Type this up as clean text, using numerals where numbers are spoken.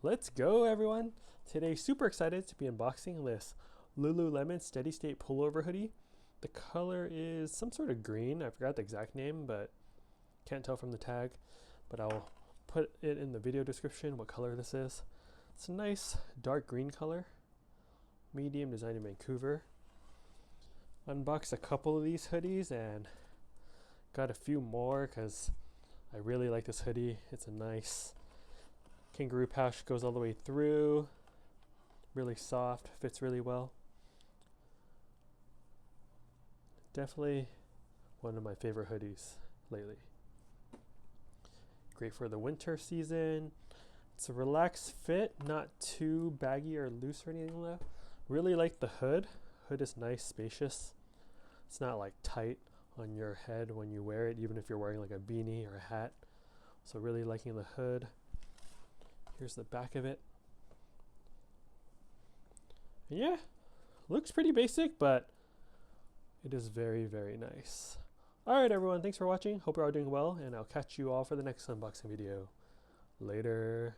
Let's go, everyone. Today, super excited to be unboxing this Lululemon steady state pullover hoodie. The color is some sort of green. I forgot the exact name, but can't tell from the tag. But I'll put it in the video description what color this is. It's a nice dark green color. Medium, designed in Vancouver. Unboxed a couple of these hoodies and got a few more because I really like this hoodie. It's a nice kangaroo pouch, goes all the way through. Really soft, fits really well. Definitely one of my favorite hoodies lately. Great for the winter season. It's a relaxed fit, not too baggy or loose or anything though. Really like the hood. Hood is nice, spacious. It's not like tight on your head when you wear it, even if you're wearing like a beanie or a hat. So really liking the hood. Here's the back of it. And yeah, looks pretty basic, but it is very, very nice. Alright everyone, thanks for watching. Hope you're all doing well, and I'll catch you all for the next unboxing video. Later.